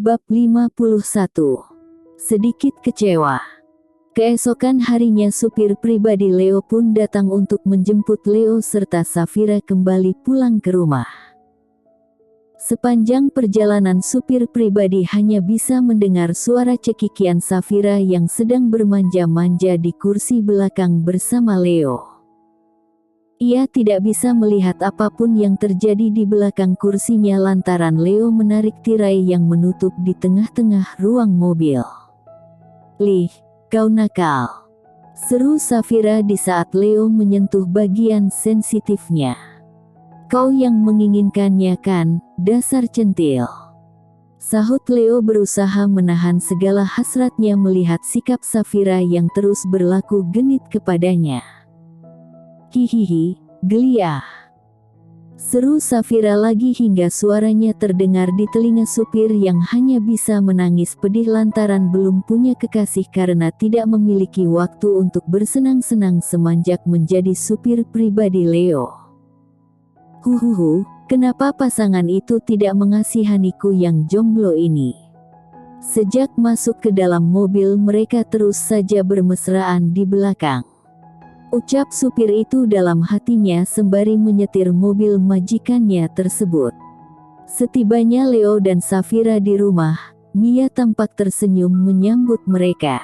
Bab 51. Sedikit kecewa. Keesokan harinya supir pribadi Leo pun datang untuk menjemput Leo serta Safira kembali pulang ke rumah. Sepanjang perjalanan supir pribadi hanya bisa mendengar suara cekikian Safira yang sedang bermanja-manja di kursi belakang bersama Leo. Ia tidak bisa melihat apapun yang terjadi di belakang kursinya lantaran Leo menarik tirai yang menutup di tengah-tengah ruang mobil. "Lih, kau nakal," seru Safira di saat Leo menyentuh bagian sensitifnya. "Kau yang menginginkannya kan, dasar centil," sahut Leo berusaha menahan segala hasratnya melihat sikap Safira yang terus berlaku genit kepadanya. "Hihihi, gelia," seru Safira lagi hingga suaranya terdengar di telinga supir yang hanya bisa menangis pedih lantaran belum punya kekasih karena tidak memiliki waktu untuk bersenang-senang semenjak menjadi supir pribadi Leo. "Huhuhu, kenapa pasangan itu tidak mengasihaniku yang jomblo ini?" Sejak masuk ke dalam mobil mereka terus saja bermesraan di belakang, ucap supir itu dalam hatinya sembari menyetir mobil majikannya tersebut. Setibanya Leo dan Safira di rumah, Mia tampak tersenyum menyambut mereka.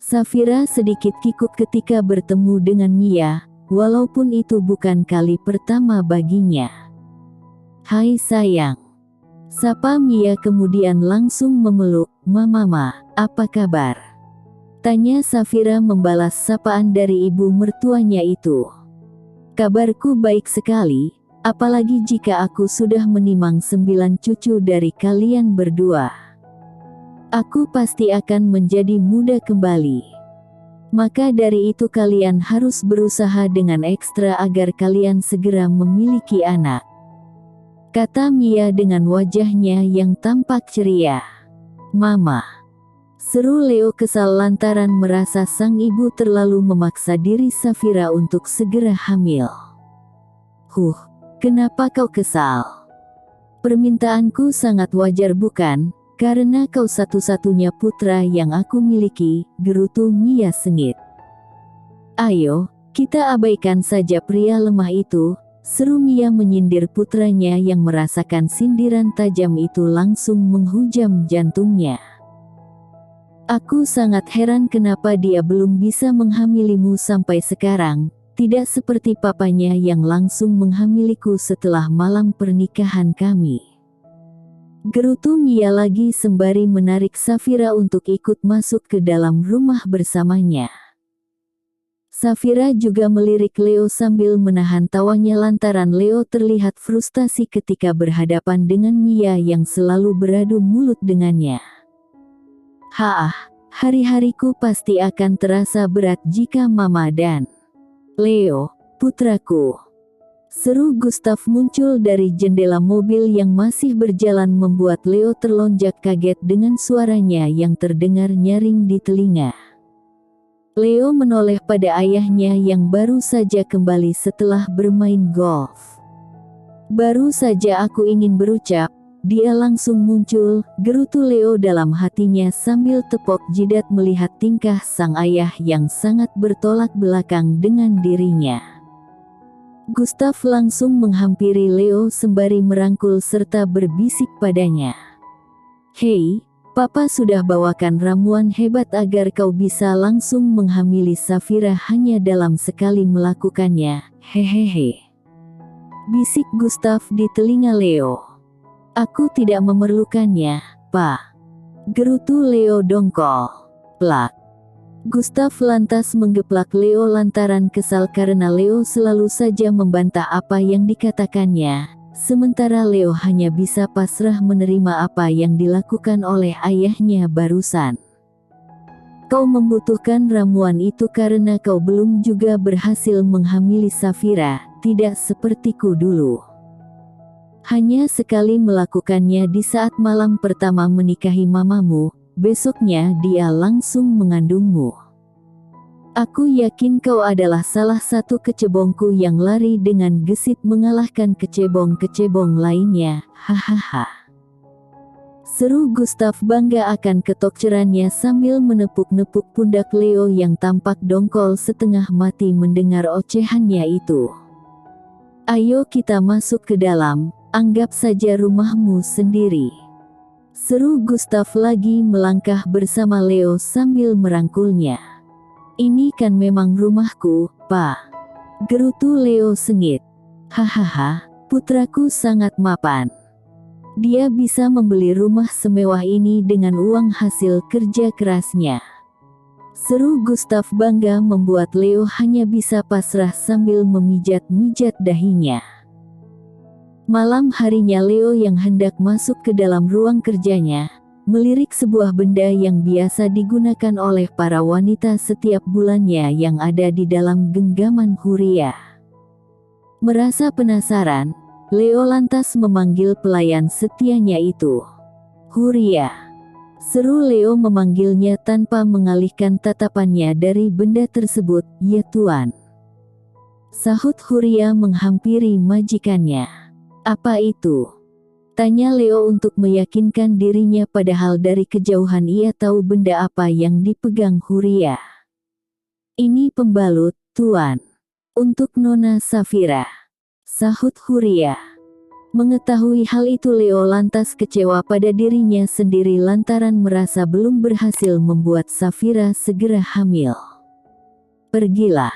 Safira sedikit kikuk ketika bertemu dengan Mia, walaupun itu bukan kali pertama baginya. "Hai sayang," sapa Mia kemudian langsung memeluk. "Mama, apa kabar?" tanya Safira membalas sapaan dari ibu mertuanya itu. "Kabarku baik sekali, apalagi jika aku sudah menimang 9 cucu dari kalian berdua. Aku pasti akan menjadi muda kembali. Maka dari itu kalian harus berusaha dengan ekstra agar kalian segera memiliki anak," kata Mia dengan wajahnya yang tampak ceria. "Mama," seru Leo kesal lantaran merasa sang ibu terlalu memaksa diri Safira untuk segera hamil. Kenapa kau kesal? Permintaanku sangat wajar bukan? Karena kau satu-satunya putra yang aku miliki," gerutu Mia sengit. "Ayo, kita abaikan saja pria lemah itu," seru Mia menyindir putranya yang merasakan sindiran tajam itu langsung menghujam jantungnya. "Aku sangat heran kenapa dia belum bisa menghamilimu sampai sekarang, tidak seperti papanya yang langsung menghamiliku setelah malam pernikahan kami," gerutu Mia lagi sembari menarik Safira untuk ikut masuk ke dalam rumah bersamanya. Safira juga melirik Leo sambil menahan tawanya lantaran Leo terlihat frustasi ketika berhadapan dengan Mia yang selalu beradu mulut dengannya. Hari-hariku pasti akan terasa berat jika Mama dan Leo, putraku," seru Gustav muncul dari jendela mobil yang masih berjalan membuat Leo terlonjak kaget dengan suaranya yang terdengar nyaring di telinga. Leo menoleh pada ayahnya yang baru saja kembali setelah bermain golf. "Baru saja aku ingin berucap, dia langsung muncul," gerutu Leo dalam hatinya sambil tepok jidat melihat tingkah sang ayah yang sangat bertolak belakang dengan dirinya. Gustav langsung menghampiri Leo sembari merangkul serta berbisik padanya. "Hei, Papa sudah bawakan ramuan hebat agar kau bisa langsung menghamili Safira hanya dalam sekali melakukannya, hehehe," bisik Gustav di telinga Leo. "Aku tidak memerlukannya, Pa," gerutu Leo dongkol. Plak. Gustav lantas menggeplak Leo lantaran kesal karena Leo selalu saja membantah apa yang dikatakannya, sementara Leo hanya bisa pasrah menerima apa yang dilakukan oleh ayahnya barusan. "Kau membutuhkan ramuan itu karena kau belum juga berhasil menghamili Safira, tidak sepertiku dulu. Hanya sekali melakukannya di saat malam pertama menikahi mamamu, besoknya dia langsung mengandungmu. Aku yakin kau adalah salah satu kecebongku yang lari dengan gesit mengalahkan kecebong-kecebong lainnya, hahaha." Seru Gustaf bangga akan ketokcerannya sambil menepuk-nepuk pundak Leo yang tampak dongkol setengah mati mendengar ocehannya itu. Ayo kita masuk ke dalam, anggap saja rumahmu sendiri. Seru Gustaf lagi melangkah bersama Leo sambil merangkulnya. Ini kan memang rumahku, Pak. Gerutu Leo sengit. Hahaha, putraku sangat mapan. Dia bisa membeli rumah semewah ini dengan uang hasil kerja kerasnya. Seru Gustaf bangga membuat Leo hanya bisa pasrah sambil memijat-mijat dahinya. Malam harinya Leo yang hendak masuk ke dalam ruang kerjanya, melirik sebuah benda yang biasa digunakan oleh para wanita setiap bulannya yang ada di dalam genggaman Huria. Merasa penasaran, Leo lantas memanggil pelayan setianya itu. Huria. Seru Leo memanggilnya tanpa mengalihkan tatapannya dari benda tersebut. Ya Tuan. Sahut Huria menghampiri majikannya. Apa itu? Tanya Leo untuk meyakinkan dirinya padahal dari kejauhan ia tahu benda apa yang dipegang Huria. Ini pembalut, Tuan. Untuk Nona Safira. Sahut Huria. Mengetahui hal itu Leo lantas kecewa pada dirinya sendiri lantaran merasa belum berhasil membuat Safira segera hamil. Pergilah.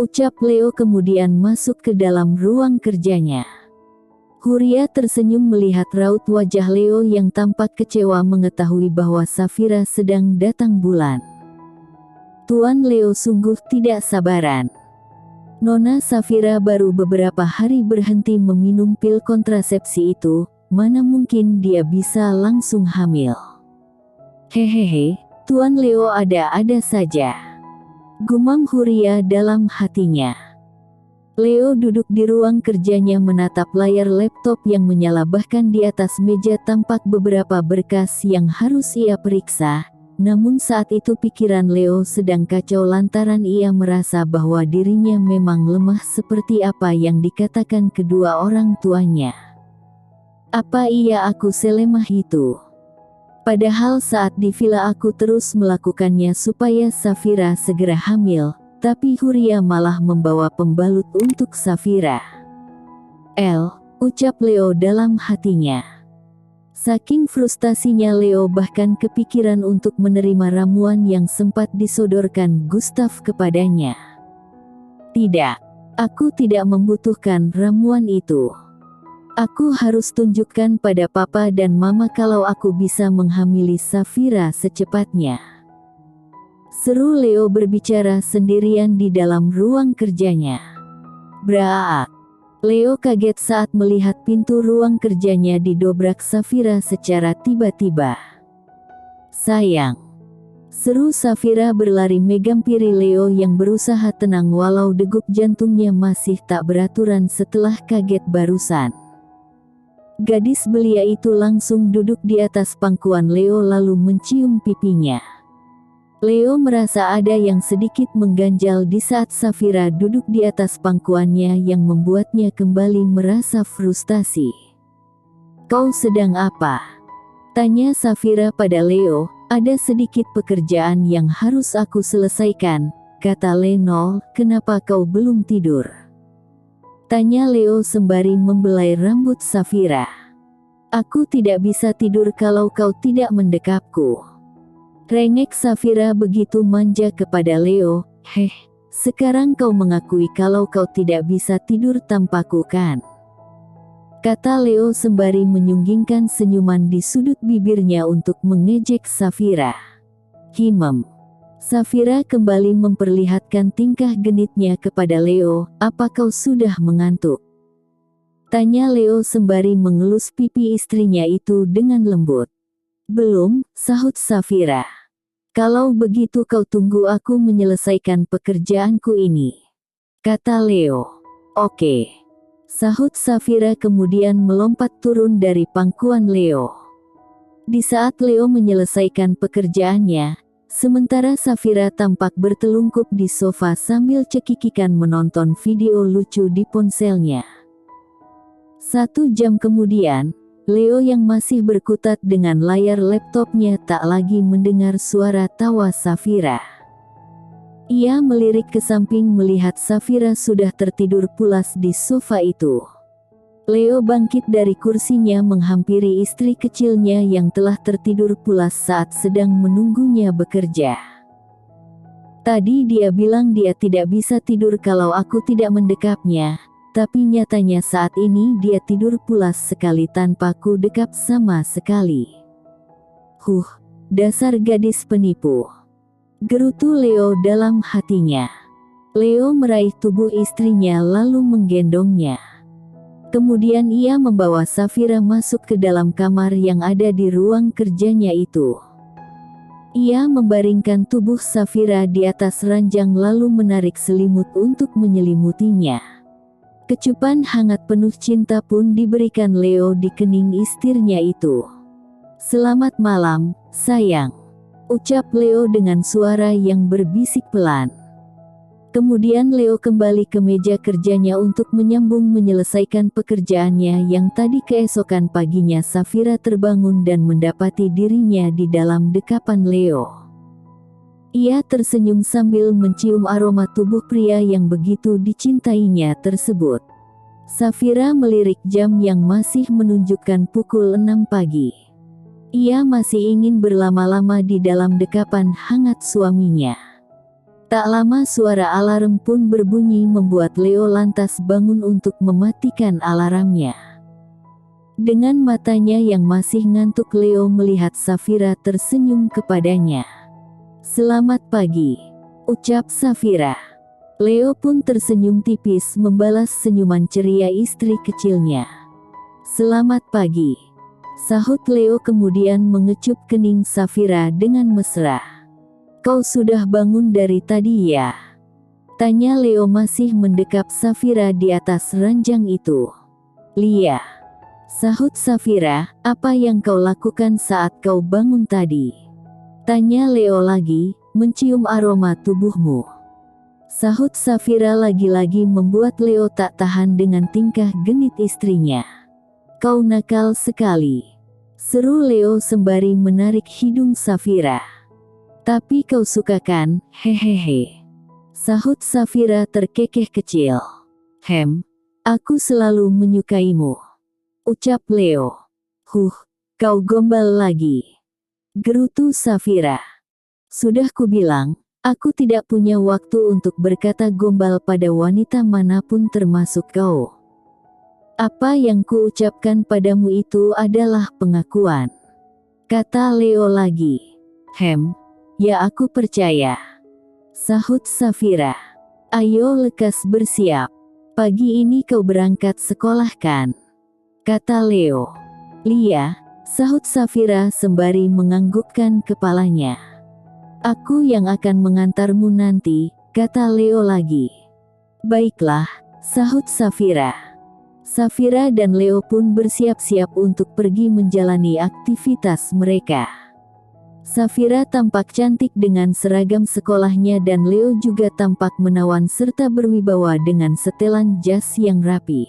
Ucap Leo kemudian masuk ke dalam ruang kerjanya. Huria tersenyum melihat raut wajah Leo yang tampak kecewa mengetahui bahwa Safira sedang datang bulan. Tuan Leo sungguh tidak sabaran. Nona Safira baru beberapa hari berhenti meminum pil kontrasepsi itu, mana mungkin dia bisa langsung hamil. Hehehe, Tuan Leo ada-ada saja. Gumam Huria dalam hatinya. Leo duduk di ruang kerjanya menatap layar laptop yang menyala bahkan di atas meja tampak beberapa berkas yang harus ia periksa. Namun saat itu pikiran Leo sedang kacau lantaran ia merasa bahwa dirinya memang lemah seperti apa yang dikatakan kedua orang tuanya. Apa iya aku selemah itu? Padahal saat di villa aku terus melakukannya supaya Safira segera hamil, tapi Huria malah membawa pembalut untuk Safira. Ucap Leo dalam hatinya. Saking frustasinya Leo bahkan kepikiran untuk menerima ramuan yang sempat disodorkan Gustaf kepadanya. Tidak, aku tidak membutuhkan ramuan itu. Aku harus tunjukkan pada papa dan mama kalau aku bisa menghamili Safira secepatnya. Seru Leo berbicara sendirian di dalam ruang kerjanya. Braak. Leo kaget saat melihat pintu ruang kerjanya didobrak Safira secara tiba-tiba. Sayang. Seru Safira berlari menghampiri Leo yang berusaha tenang walau degup jantungnya masih tak beraturan setelah kaget barusan. Gadis belia itu langsung duduk di atas pangkuan Leo lalu mencium pipinya. Leo merasa ada yang sedikit mengganjal di saat Safira duduk di atas pangkuannya yang membuatnya kembali merasa frustasi. Kau sedang apa? Tanya Safira pada Leo. Ada sedikit pekerjaan yang harus aku selesaikan, kata Leno. Kenapa kau belum tidur? Tanya Leo sembari membelai rambut Safira. Aku tidak bisa tidur kalau kau tidak mendekapku. Rengek Safira begitu manja kepada Leo. Sekarang kau mengakui kalau kau tidak bisa tidur tanpaku kan? Kata Leo sembari menyunggingkan senyuman di sudut bibirnya untuk mengejek Safira. Safira kembali memperlihatkan tingkah genitnya kepada Leo. Apa kau sudah mengantuk? Tanya Leo sembari mengelus pipi istrinya itu dengan lembut. Belum, sahut Safira. Kalau begitu kau tunggu aku menyelesaikan pekerjaanku ini. Kata Leo. Oke. Sahut Safira kemudian melompat turun dari pangkuan Leo. Di saat Leo menyelesaikan pekerjaannya, sementara Safira tampak bertelungkup di sofa sambil cekikikan menonton video lucu di ponselnya. 1 jam kemudian, Leo yang masih berkutat dengan layar laptopnya tak lagi mendengar suara tawa Safira. Ia melirik ke samping melihat Safira sudah tertidur pulas di sofa itu. Leo bangkit dari kursinya menghampiri istri kecilnya yang telah tertidur pulas saat sedang menunggunya bekerja. Tadi dia bilang dia tidak bisa tidur kalau aku tidak mendekapnya. Tapi nyatanya saat ini dia tidur pulas sekali tanpa ku dekap sama sekali. Dasar gadis penipu. Gerutu Leo dalam hatinya. Leo meraih tubuh istrinya lalu menggendongnya. Kemudian ia membawa Safira masuk ke dalam kamar yang ada di ruang kerjanya itu. Ia membaringkan tubuh Safira di atas ranjang lalu menarik selimut untuk menyelimutinya. Kecupan hangat penuh cinta pun diberikan Leo di kening istrinya itu. "Selamat malam, sayang," ucap Leo dengan suara yang berbisik pelan. Kemudian Leo kembali ke meja kerjanya untuk menyelesaikan pekerjaannya yang tadi. Keesokan paginya Safira terbangun dan mendapati dirinya di dalam dekapan Leo. Ia tersenyum sambil mencium aroma tubuh pria yang begitu dicintainya tersebut. Safira melirik jam yang masih menunjukkan pukul 6 pagi. Ia masih ingin berlama-lama di dalam dekapan hangat suaminya. Tak lama suara alarm pun berbunyi membuat Leo lantas bangun untuk mematikan alarmnya. Dengan matanya yang masih ngantuk Leo melihat Safira tersenyum kepadanya. "Selamat pagi," ucap Safira. Leo pun tersenyum tipis membalas senyuman ceria istri kecilnya. "Selamat pagi," sahut Leo kemudian mengecup kening Safira dengan mesra. "Kau sudah bangun dari tadi ya?" tanya Leo masih mendekap Safira di atas ranjang itu. "Lia," sahut Safira, "apa yang kau lakukan saat kau bangun tadi?" tanya Leo lagi, "Mencium aroma tubuhmu," sahut Safira lagi-lagi membuat Leo tak tahan dengan tingkah genit istrinya. "Kau nakal sekali," seru Leo sembari menarik hidung Safira. "Tapi kau suka kan, hehehe," sahut Safira terkekeh kecil. Aku selalu menyukaimu," ucap Leo. Kau gombal lagi," gerutu Safira. "Sudah kubilang, aku tidak punya waktu untuk berkata gombal pada wanita manapun termasuk kau. Apa yang kuucapkan padamu itu adalah pengakuan," kata Leo lagi. Ya aku percaya," sahut Safira. "Ayo lekas bersiap. Pagi ini kau berangkat sekolah kan?" kata Leo. "Lia," sahut Safira sembari menganggukkan kepalanya. "Aku yang akan mengantarmu nanti," kata Leo lagi. "Baiklah," sahut Safira. Safira dan Leo pun bersiap-siap untuk pergi menjalani aktivitas mereka. Safira tampak cantik dengan seragam sekolahnya dan Leo juga tampak menawan serta berwibawa dengan setelan jas yang rapi.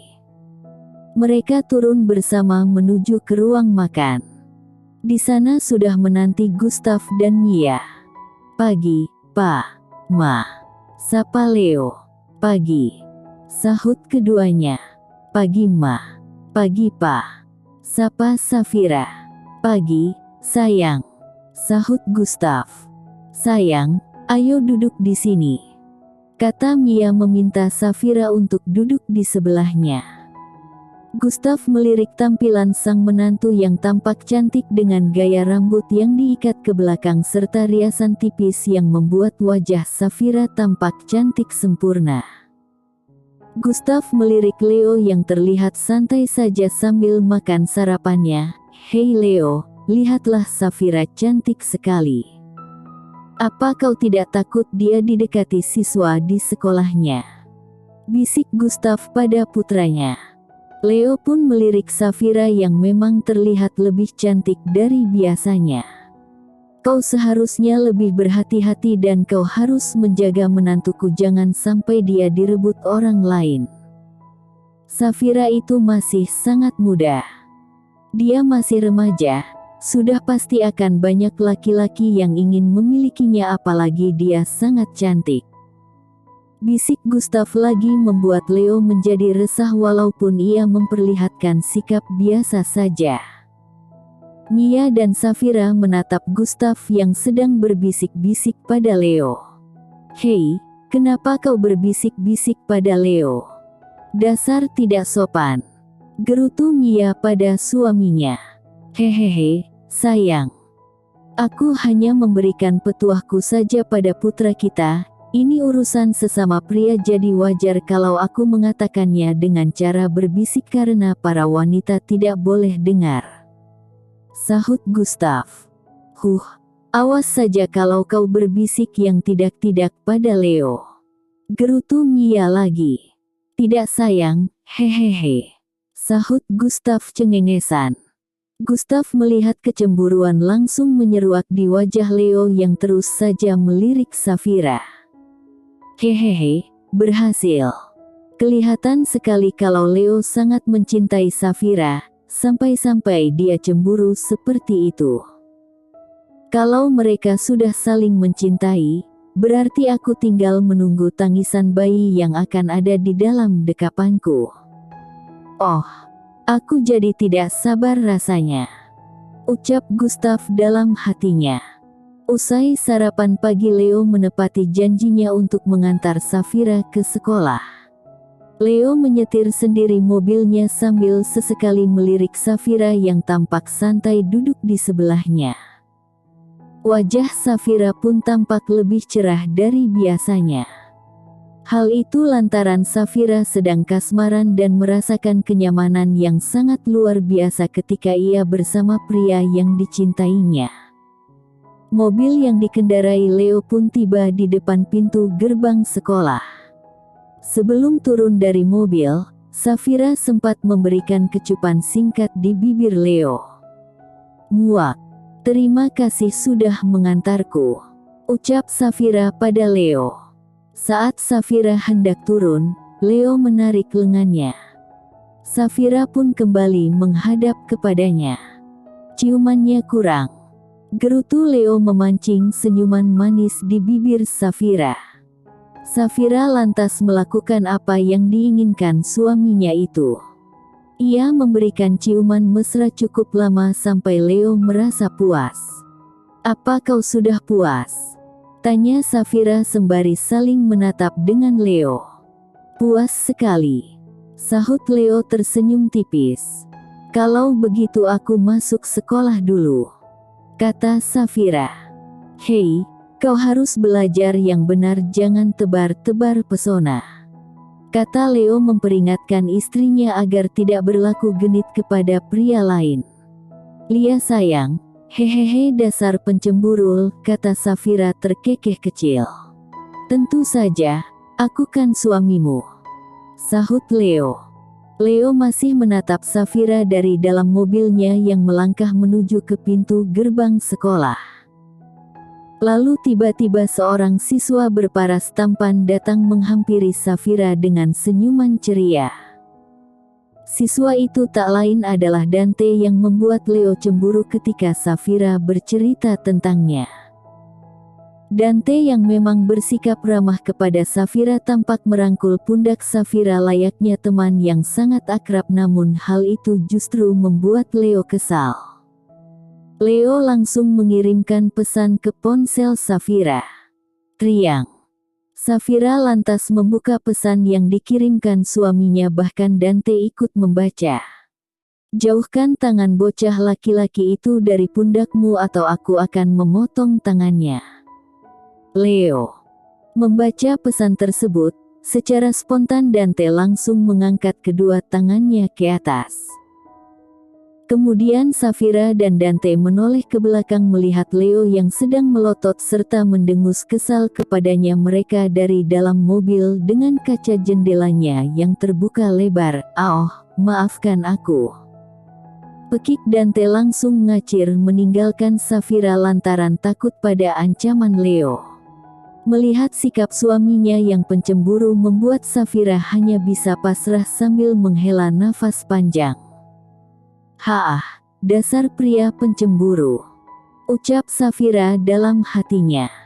Mereka turun bersama menuju ke ruang makan. Di sana sudah menanti Gustaf dan Mia. "Pagi, Pa, Ma," sapa Leo. "Pagi," sahut keduanya. "Pagi Ma." "Pagi Pa," sapa Safira. "Pagi, sayang," sahut Gustaf. "Sayang, ayo duduk di sini," kata Mia meminta Safira untuk duduk di sebelahnya. Gustaf melirik tampilan sang menantu yang tampak cantik dengan gaya rambut yang diikat ke belakang serta riasan tipis yang membuat wajah Safira tampak cantik sempurna. Gustaf melirik Leo yang terlihat santai saja sambil makan sarapannya. "Hei Leo, lihatlah Safira cantik sekali. Apa kau tidak takut dia didekati siswa di sekolahnya?" bisik Gustaf pada putranya. Leo pun melirik Safira yang memang terlihat lebih cantik dari biasanya. "Kau seharusnya lebih berhati-hati dan kau harus menjaga menantuku jangan sampai dia direbut orang lain. Safira itu masih sangat muda. Dia masih remaja, sudah pasti akan banyak laki-laki yang ingin memilikinya apalagi dia sangat cantik. Bisik Gustav lagi membuat Leo menjadi resah walaupun ia memperlihatkan sikap biasa saja. Mia dan Safira menatap Gustav yang sedang berbisik-bisik pada Leo. "Hei, kenapa kau berbisik-bisik pada Leo? Dasar tidak sopan," gerutu Mia pada suaminya. "Hehehe, sayang. Aku hanya memberikan petuahku saja pada putra kita. Ini urusan sesama pria jadi wajar kalau aku mengatakannya dengan cara berbisik karena para wanita tidak boleh dengar," sahut Gustav. Awas saja kalau kau berbisik yang tidak-tidak pada Leo," gerutu Mia lagi. "Tidak sayang, hehehe," sahut Gustav cengengesan. Gustav melihat kecemburuan langsung menyeruak di wajah Leo yang terus saja melirik Safira. "Hehehe, berhasil." Kelihatan sekali kalau Leo sangat mencintai Safira, sampai-sampai dia cemburu seperti itu. "Kalau mereka sudah saling mencintai, berarti aku tinggal menunggu tangisan bayi yang akan ada di dalam dekapanku. Oh, aku jadi tidak sabar rasanya," ucap Gustav dalam hatinya. Usai sarapan pagi, Leo menepati janjinya untuk mengantar Safira ke sekolah. Leo menyetir sendiri mobilnya sambil sesekali melirik Safira yang tampak santai duduk di sebelahnya. Wajah Safira pun tampak lebih cerah dari biasanya. Hal itu lantaran Safira sedang kasmaran dan merasakan kenyamanan yang sangat luar biasa ketika ia bersama pria yang dicintainya. Mobil yang dikendarai Leo pun tiba di depan pintu gerbang sekolah. Sebelum turun dari mobil, Safira sempat memberikan kecupan singkat di bibir Leo. "Muak, terima kasih sudah mengantarku," ucap Safira pada Leo. Saat Safira hendak turun, Leo menarik lengannya. Safira pun kembali menghadap kepadanya. "Ciumannya kurang," gerutu Leo memancing senyuman manis di bibir Safira. Safira lantas melakukan apa yang diinginkan suaminya itu. Ia memberikan ciuman mesra cukup lama sampai Leo merasa puas. "Apa kau sudah puas?" tanya Safira sembari saling menatap dengan Leo. "Puas sekali," sahut Leo tersenyum tipis. "Kalau begitu aku masuk sekolah dulu," kata Safira. "Hei, kau harus belajar yang benar, jangan tebar-tebar pesona," kata Leo memperingatkan istrinya agar tidak berlaku genit kepada pria lain. "Lia sayang, hehehe dasar pencemburu," kata Safira terkekeh kecil. "Tentu saja, aku kan suamimu," sahut Leo. Leo masih menatap Safira dari dalam mobilnya yang melangkah menuju ke pintu gerbang sekolah. Lalu tiba-tiba seorang siswa berparas tampan datang menghampiri Safira dengan senyuman ceria. Siswa itu tak lain adalah Dante yang membuat Leo cemburu ketika Safira bercerita tentangnya. Dante yang memang bersikap ramah kepada Safira tampak merangkul pundak Safira layaknya teman yang sangat akrab, namun hal itu justru membuat Leo kesal. Leo langsung mengirimkan pesan ke ponsel Safira. Riang. Safira lantas membuka pesan yang dikirimkan suaminya, bahkan Dante ikut membaca. "Jauhkan tangan bocah laki-laki itu dari pundakmu atau aku akan memotong tangannya." Leo membaca pesan tersebut, secara spontan Dante langsung mengangkat kedua tangannya ke atas. Kemudian Safira dan Dante menoleh ke belakang melihat Leo yang sedang melotot serta mendengus kesal kepadanya mereka dari dalam mobil dengan kaca jendelanya yang terbuka lebar. "Oh, maafkan aku," pekik Dante langsung ngacir meninggalkan Safira lantaran takut pada ancaman Leo. Melihat sikap suaminya yang pencemburu membuat Safira hanya bisa pasrah sambil menghela nafas panjang. Dasar pria pencemburu, ucap Safira dalam hatinya.